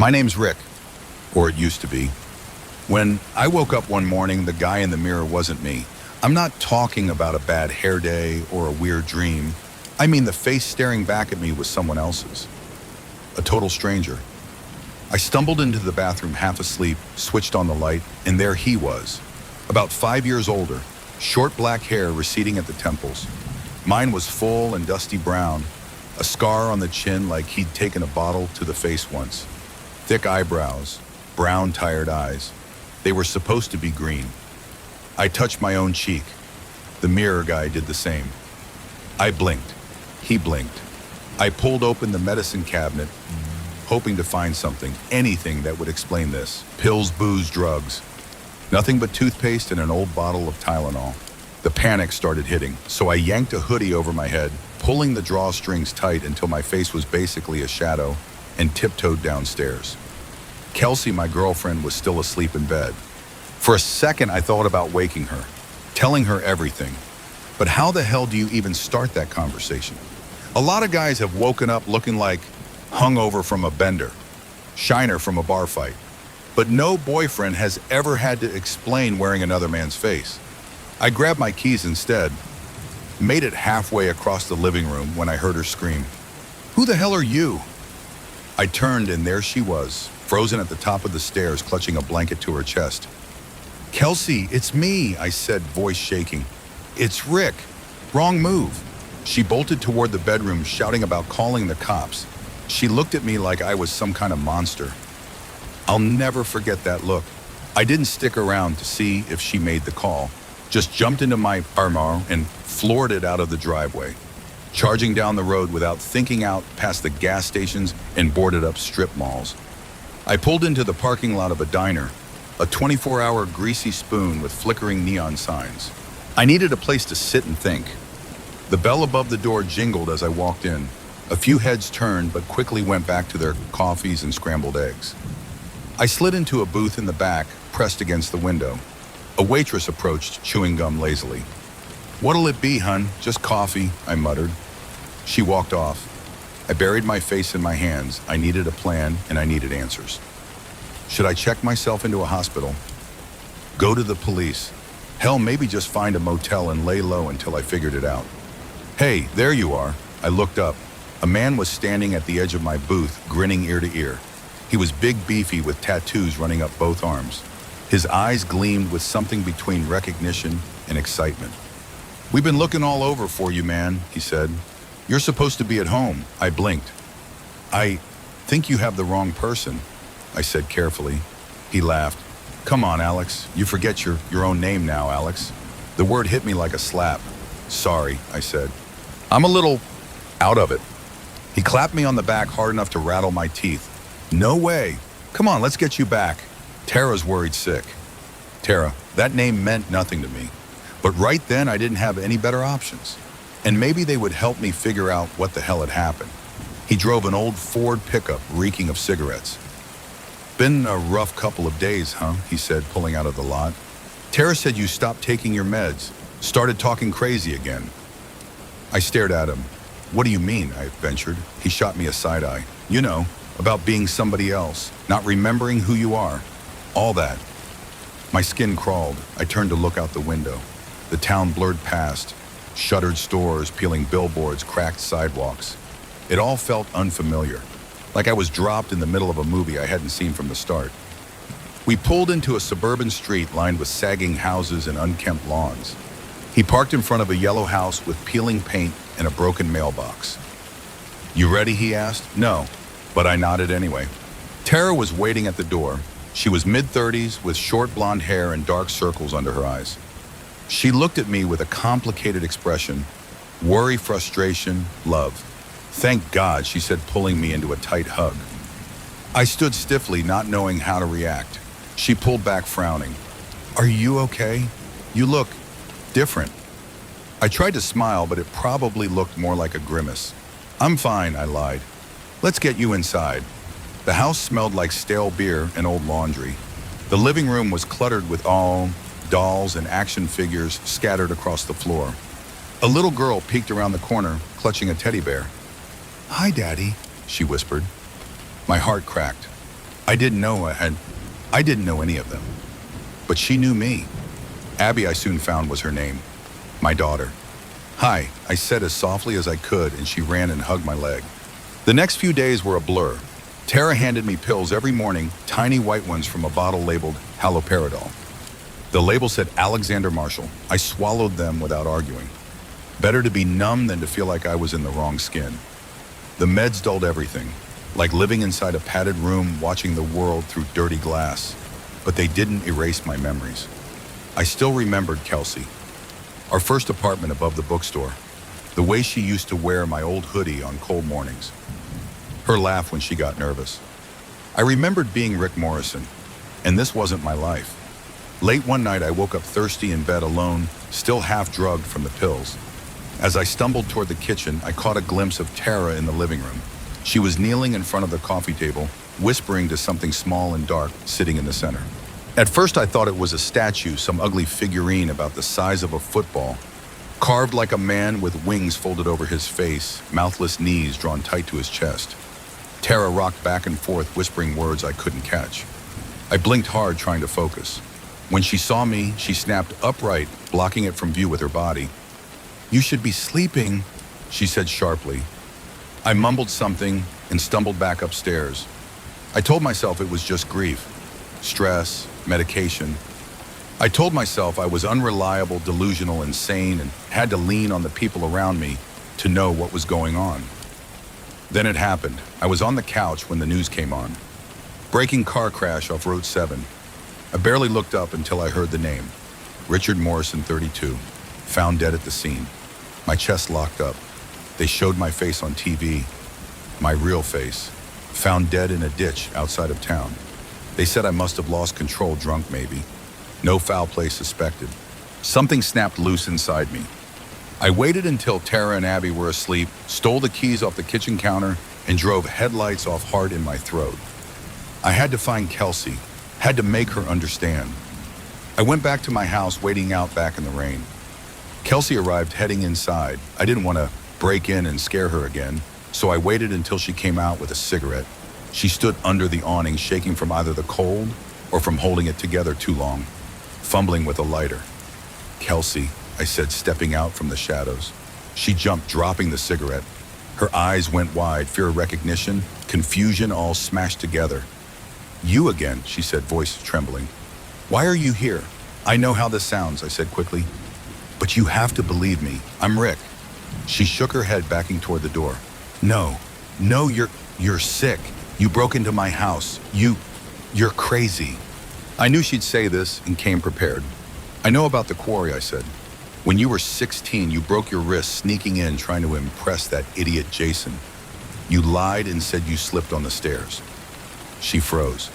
My name's Rick, or it used to be. When I woke up one morning, the guy in the mirror wasn't me. I'm not talking about a bad hair day or a weird dream. I mean the face staring back at me was someone else's. A total stranger. I stumbled into the bathroom half asleep, switched on the light, and there he was. About 5 years older, short black hair receding at the temples. Mine was full and dusty brown, a scar on the chin like he'd taken a bottle to the face once. Thick eyebrows, brown tired eyes. They were supposed to be green. I touched my own cheek. The mirror guy did the same. I blinked. He blinked. I pulled open the medicine cabinet, hoping to find something, anything that would explain this. Pills, booze, drugs. Nothing but toothpaste and an old bottle of Tylenol. The panic started hitting, so I yanked a hoodie over my head, pulling the drawstrings tight until my face was basically a shadow, and tiptoed downstairs. Kelsey, my girlfriend, was still asleep in bed. For a second, I thought about waking her, telling her everything. But how the hell do you even start that conversation? A lot of guys have woken up looking like hungover from a bender, shiner from a bar fight. But no boyfriend has ever had to explain wearing another man's face. I grabbed my keys instead, made it halfway across the living room when I heard her scream, "Who the hell are you?" I turned and there she was, frozen at the top of the stairs, clutching a blanket to her chest. "Kelsey, it's me," I said, voice shaking. "It's Rick. Wrong move." She bolted toward the bedroom, shouting about calling the cops. She looked at me like I was some kind of monster. I'll never forget that look. I didn't stick around to see if she made the call, just jumped into my paranormal and floored it out of the driveway, charging down the road without thinking out past the gas stations and boarded up strip malls. I pulled into the parking lot of a diner, a 24-hour greasy spoon with flickering neon signs. I needed a place to sit and think. The bell above the door jingled as I walked in. A few heads turned but quickly went back to their coffees and scrambled eggs. I slid into a booth in the back, pressed against the window. A waitress approached, chewing gum lazily. "What'll it be, hun? Just coffee," I muttered. She walked off. I buried my face in my hands. I needed a plan and I needed answers. Should I check myself into a hospital? Go to the police? Hell, maybe just find a motel and lay low until I figured it out. "Hey, there you are." I looked up. A man was standing at the edge of my booth, grinning ear to ear. He was big, beefy, with tattoos running up both arms. His eyes gleamed with something between recognition and excitement. "We've been looking all over for you, man," he said. "You're supposed to be at home." I blinked. "I think you have the wrong person," I said carefully. He laughed. "Come on, Alex. You forget your own name now, Alex." The word hit me like a slap. "Sorry," I said. "I'm a little out of it." He clapped me on the back hard enough to rattle my teeth. "No way. Come on, let's get you back. Tara's worried sick." Tara, that name meant nothing to me. But right then I didn't have any better options. And maybe they would help me figure out what the hell had happened. He drove an old Ford pickup reeking of cigarettes. "Been a rough couple of days, huh?" he said, pulling out of the lot. "Tara said you stopped taking your meds, started talking crazy again." I stared at him. "What do you mean?" I ventured. He shot me a side eye. "You know, about being somebody else, not remembering who you are. All that." My skin crawled. I turned to look out the window. The town blurred past. Shuttered stores, peeling billboards, cracked sidewalks. It all felt unfamiliar, like I was dropped in the middle of a movie I hadn't seen from the start. We pulled into a suburban street lined with sagging houses and unkempt lawns. He parked in front of a yellow house with peeling paint and a broken mailbox. "You ready?" he asked. "No," but I nodded anyway. Tara was waiting at the door. She was mid-30s with short blonde hair and dark circles under her eyes. She looked at me with a complicated expression: worry, frustration, love. "Thank God," she said, pulling me into a tight hug. I stood stiffly, not knowing how to react. She pulled back, frowning. "Are you okay? You look different." I tried to smile, but it probably looked more like a grimace. "I'm fine," I lied. "Let's get you inside." The house smelled like stale beer and old laundry. The living room was cluttered with dolls and action figures scattered across the floor. A little girl peeked around the corner, clutching a teddy bear. "Hi, Daddy," she whispered. My heart cracked. I didn't know I didn't know any of them. But she knew me. Abby, I soon found, was her name. My daughter. "Hi," I said as softly as I could, and she ran and hugged my leg. The next few days were a blur. Tara handed me pills every morning, tiny white ones from a bottle labeled haloperidol. The label said Alexander Marshall. I swallowed them without arguing. Better to be numb than to feel like I was in the wrong skin. The meds dulled everything, like living inside a padded room watching the world through dirty glass. But they didn't erase my memories. I still remembered Kelsey, our first apartment above the bookstore, the way she used to wear my old hoodie on cold mornings, her laugh when she got nervous. I remembered being Rick Morrison, and this wasn't my life. Late one night, I woke up thirsty in bed alone, still half drugged from the pills. As I stumbled toward the kitchen, I caught a glimpse of Tara in the living room. She was kneeling in front of the coffee table, whispering to something small and dark sitting in the center. At first, I thought it was a statue, some ugly figurine about the size of a football, carved like a man with wings folded over his face, mouthless knees drawn tight to his chest. Tara rocked back and forth, whispering words I couldn't catch. I blinked hard, trying to focus. When she saw me, she snapped upright, blocking it from view with her body. "You should be sleeping," she said sharply. I mumbled something and stumbled back upstairs. I told myself it was just grief, stress, medication. I told myself I was unreliable, delusional, insane, and had to lean on the people around me to know what was going on. Then it happened. I was on the couch when the news came on. Breaking car crash off Route 7. I barely looked up until I heard the name. Richard Morrison, 32, found dead at the scene. My chest locked up. They showed my face on TV, my real face, found dead in a ditch outside of town. They said I must have lost control, drunk maybe. No foul play suspected. Something snapped loose inside me. I waited until Tara and Abby were asleep, stole the keys off the kitchen counter, and drove headlights off hard in my throat. I had to find Kelsey, had to make her understand. I went back to my house, waiting out back in the rain. Kelsey arrived heading inside. I didn't want to break in and scare her again, so I waited until she came out with a cigarette. She stood under the awning, shaking from either the cold or from holding it together too long, fumbling with a lighter. "Kelsey," I said, stepping out from the shadows. She jumped, dropping the cigarette. Her eyes went wide, fear of recognition, confusion all smashed together. "You again," she said, voice trembling. "Why are you here?" "I know how this sounds," I said quickly. "But you have to believe me. I'm Rick." She shook her head, backing toward the door. No, you're sick. You broke into my house. You're crazy." I knew she'd say this and came prepared. "I know about the quarry," I said. "When you were 16, you broke your wrist sneaking in, trying to impress that idiot Jason. You lied and said you slipped on the stairs." She froze.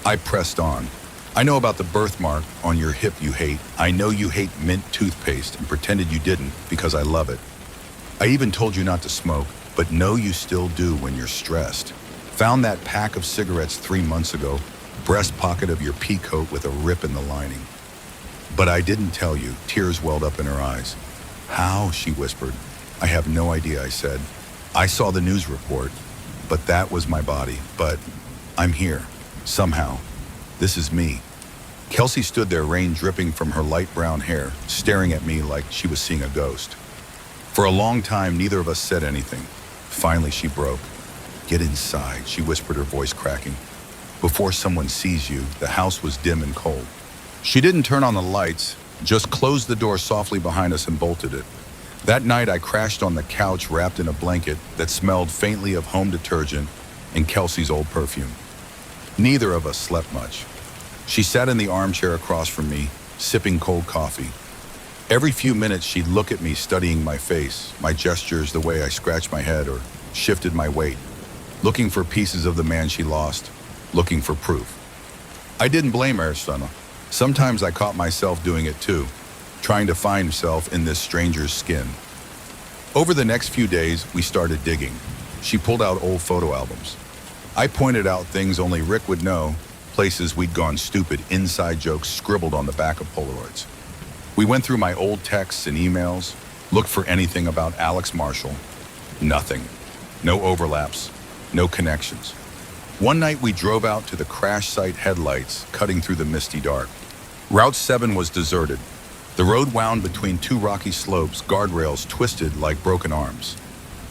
I pressed on. "I know about the birthmark on your hip you hate. I know you hate mint toothpaste and pretended you didn't because I love it. I even told you not to smoke, but know you still do when you're stressed. Found that pack of cigarettes 3 months ago, breast pocket of your pea coat with a rip in the lining. But I didn't tell you." Tears welled up in her eyes. "How?" she whispered. "I have no idea," I said. "I saw the news report, but that was my body. But I'm here, somehow. This is me." Kelsey stood there, rain dripping from her light brown hair, staring at me like she was seeing a ghost. For a long time, neither of us said anything. Finally, she broke. "Get inside," she whispered, her voice cracking. "Before someone sees you." The house was dim and cold. She didn't turn on the lights, just closed the door softly behind us and bolted it. That night, I crashed on the couch wrapped in a blanket that smelled faintly of home detergent and Kelsey's old perfume. Neither of us slept much. She sat in the armchair across from me, sipping cold coffee. Every few minutes, she'd look at me, studying my face, my gestures, the way I scratched my head or shifted my weight, looking for pieces of the man she lost, looking for proof. I didn't blame her, Stunna. Sometimes I caught myself doing it too, trying to find myself in this stranger's skin. Over the next few days, we started digging. She pulled out old photo albums. I pointed out things only Rick would know, places we'd gone stupid, inside jokes scribbled on the back of Polaroids. We went through my old texts and emails, looked for anything about Alex Marshall. Nothing. No overlaps, no connections. One night we drove out to the crash site headlights, cutting through the misty dark. Route 7 was deserted. The road wound between two rocky slopes, guardrails twisted like broken arms.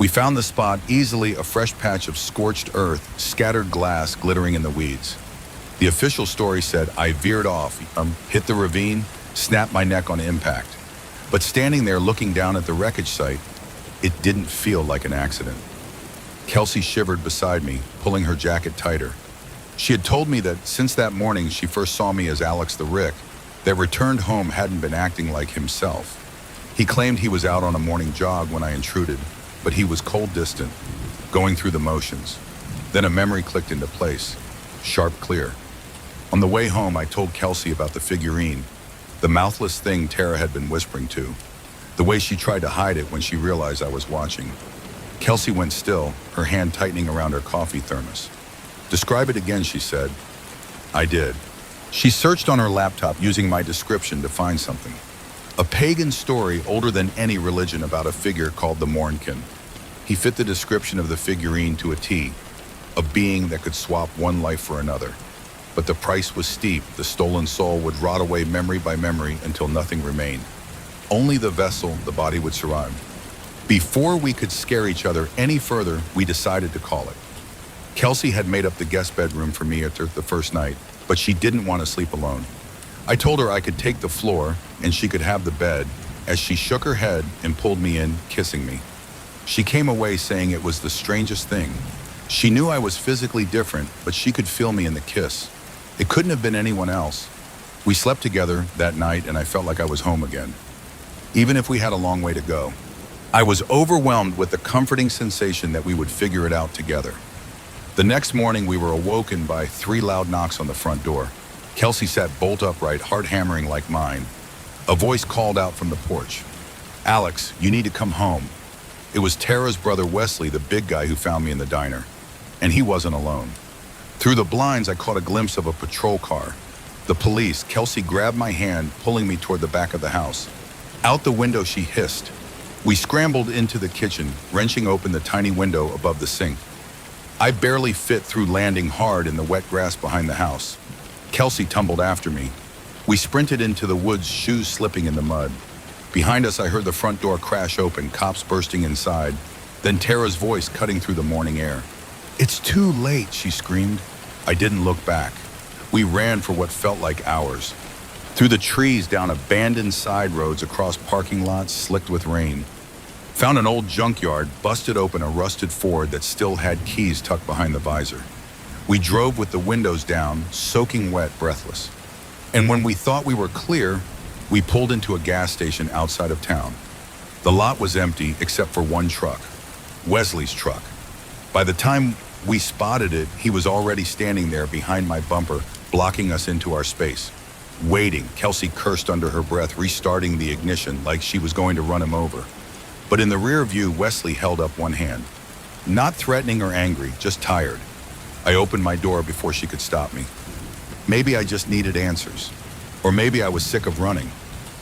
We found the spot easily, a fresh patch of scorched earth, scattered glass glittering in the weeds. The official story said I veered off, hit the ravine, snapped my neck on impact. But standing there looking down at the wreckage site, it didn't feel like an accident. Kelsey shivered beside me, pulling her jacket tighter. She had told me that since that morning she first saw me as Alex the Rick, that returned home hadn't been acting like himself. He claimed he was out on a morning jog when I intruded, but he was cold distant, going through the motions. Then a memory clicked into place, sharp, clear. On the way home, I told Kelsey about the figurine, the mouthless thing Tara had been whispering to, the way she tried to hide it when she realized I was watching. Kelsey went still, her hand tightening around her coffee thermos. "Describe it again," she said. I did. She searched on her laptop using my description to find something. A pagan story older than any religion about a figure called the Mournkin. He fit the description of the figurine to a T, a being that could swap one life for another. But the price was steep. The stolen soul would rot away memory by memory until nothing remained. Only the vessel, the body, would survive. Before we could scare each other any further, we decided to call it. Kelsey had made up the guest bedroom for me after the first night, but she didn't want to sleep alone. I told her I could take the floor and she could have the bed, as she shook her head and pulled me in, kissing me. She came away saying it was the strangest thing. She knew I was physically different, but she could feel me in the kiss. It couldn't have been anyone else. We slept together that night and I felt like I was home again, even if we had a long way to go. I was overwhelmed with the comforting sensation that we would figure it out together. The next morning, we were awoken by 3 loud knocks on the front door. Kelsey sat bolt upright, heart hammering like mine. A voice called out from the porch, "Alex, you need to come home." It was Tara's brother Wesley, the big guy who found me in the diner. And he wasn't alone. Through the blinds, I caught a glimpse of a patrol car. The police. Kelsey grabbed my hand, pulling me toward the back of the house. Out the window, she hissed. We scrambled into the kitchen, wrenching open the tiny window above the sink. I barely fit through, landing hard in the wet grass behind the house. Kelsey tumbled after me. We sprinted into the woods, shoes slipping in the mud. Behind us, I heard the front door crash open, cops bursting inside, then Tara's voice cutting through the morning air. "It's too late," she screamed. I didn't look back. We ran for what felt like hours. Through the trees, down abandoned side roads, across parking lots slicked with rain. Found an old junkyard, busted open a rusted Ford that still had keys tucked behind the visor. We drove with the windows down, soaking wet, breathless. And when we thought we were clear, we pulled into a gas station outside of town. The lot was empty except for one truck, Wesley's truck. By the time we spotted it, he was already standing there behind my bumper, blocking us into our space. Waiting, Kelsey cursed under her breath, restarting the ignition like she was going to run him over. But in the rear view, Wesley held up one hand. Not threatening or angry, just tired. I opened my door before she could stop me. Maybe I just needed answers. Or maybe I was sick of running.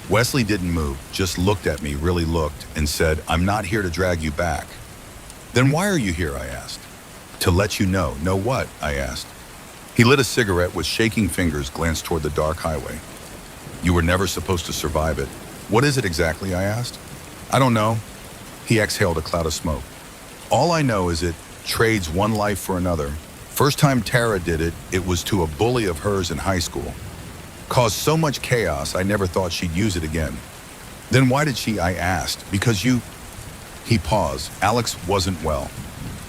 Wesley didn't move, just looked at me, really looked, and said, "I'm not here to drag you back." "Then why are you here?" I asked. "To let you know." "Know what?" I asked. He lit a cigarette with shaking fingers, glanced toward the dark highway. "You were never supposed to survive it." "What is it exactly?" I asked. "I don't know." He exhaled a cloud of smoke. "All I know is it trades one life for another. First time Tara did it, it was to a bully of hers in high school. Caused so much chaos, I never thought she'd use it again." "Then why did she?" I asked. "Because you..." He paused. Alex wasn't well.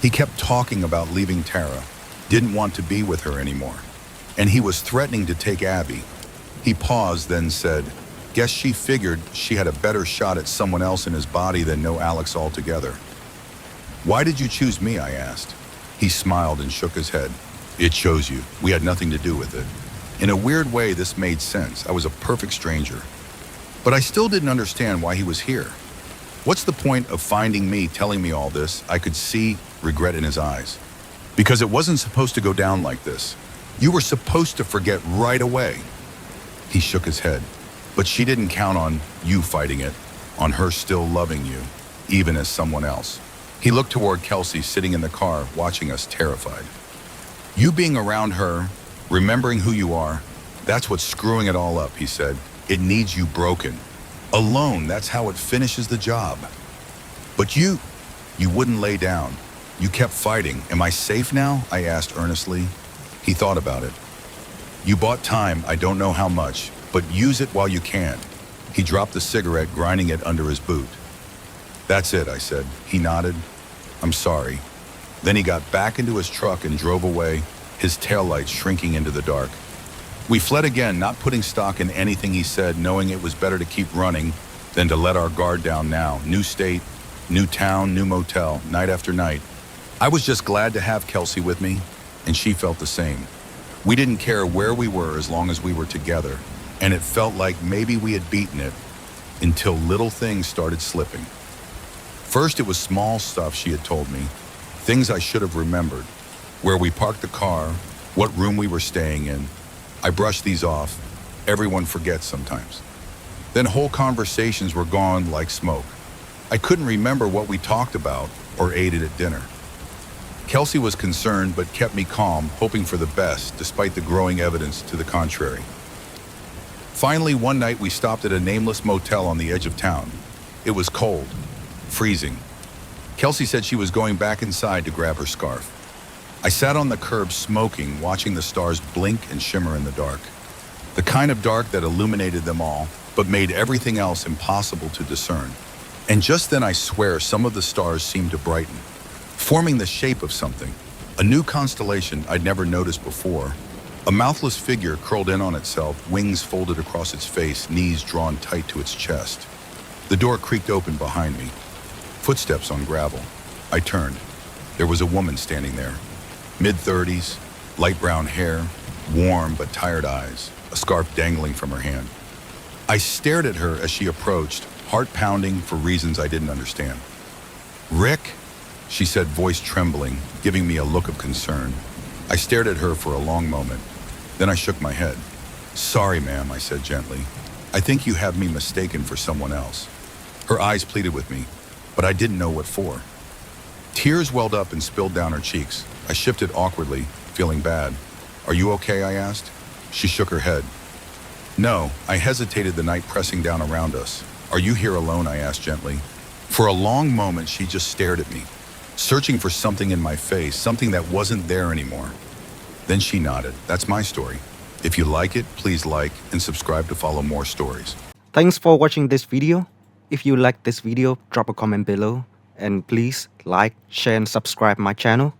He kept talking about leaving Tara, didn't want to be with her anymore. And he was threatening to take Abby. He paused, then said, "Guess she figured she had a better shot at someone else in his body than no Alex altogether." "Why did you choose me?" I asked. He smiled and shook his head. "It chose you. We had nothing to do with it." In a weird way, this made sense. I was a perfect stranger. But I still didn't understand why he was here. What's the point of finding me, telling me all this? I could see regret in his eyes. Because it wasn't supposed to go down like this. You were supposed to forget right away. He shook his head. But she didn't count on you fighting it, on her still loving you, even as someone else. He looked toward Kelsey, sitting in the car, watching us, terrified. You being around her, remembering who you are, that's what's screwing it all up, he said. It needs you broken. Alone, that's how it finishes the job. But you wouldn't lay down. You kept fighting. Am I safe now? I asked earnestly. He thought about it. You bought time, I don't know how much, but use it while you can. He dropped the cigarette, grinding it under his boot. That's it, I said. He nodded. I'm sorry. Then he got back into his truck and drove away, his taillights shrinking into the dark. We fled again, not putting stock in anything he said, knowing it was better to keep running than to let our guard down now. New state, new town, new motel, night after night. I was just glad to have Kelsey with me, and she felt the same. We didn't care where we were as long as we were together, and it felt like maybe we had beaten it until little things started slipping. First, it was small stuff she had told me, things I should have remembered, where we parked the car, what room we were staying in. I brushed these off. Everyone forgets sometimes. Then whole conversations were gone like smoke. I couldn't remember what we talked about or ate it at dinner. Kelsey was concerned but kept me calm, hoping for the best despite the growing evidence to the contrary. Finally, one night we stopped at a nameless motel on the edge of town. It was cold, freezing. Kelsey said she was going back inside to grab her scarf. I sat on the curb smoking, watching the stars blink and shimmer in the dark. The kind of dark that illuminated them all, but made everything else impossible to discern. And just then, I swear, some of the stars seemed to brighten, forming the shape of something, a new constellation I'd never noticed before. A mouthless figure curled in on itself, wings folded across its face, knees drawn tight to its chest. The door creaked open behind me. Footsteps on gravel. I turned. There was a woman standing there. Mid-30s, light brown hair, warm but tired eyes, a scarf dangling from her hand. I stared at her as she approached, heart pounding for reasons I didn't understand. "Rick?" she said, voice trembling, giving me a look of concern. I stared at her for a long moment. Then I shook my head. "Sorry, ma'am," I said gently. "I think you have me mistaken for someone else." Her eyes pleaded with me, but I didn't know what for. Tears welled up and spilled down her cheeks. I shifted awkwardly, feeling bad. "Are you okay?" I asked. She shook her head. "No," I hesitated, the night pressing down around us. "Are you here alone?" I asked gently. For a long moment, she just stared at me, searching for something in my face, something that wasn't there anymore. Then she nodded. That's my story. If you like it, please like and subscribe to follow more stories. Thanks for watching this video. If you like this video, drop a comment below. And please like, share and subscribe my channel.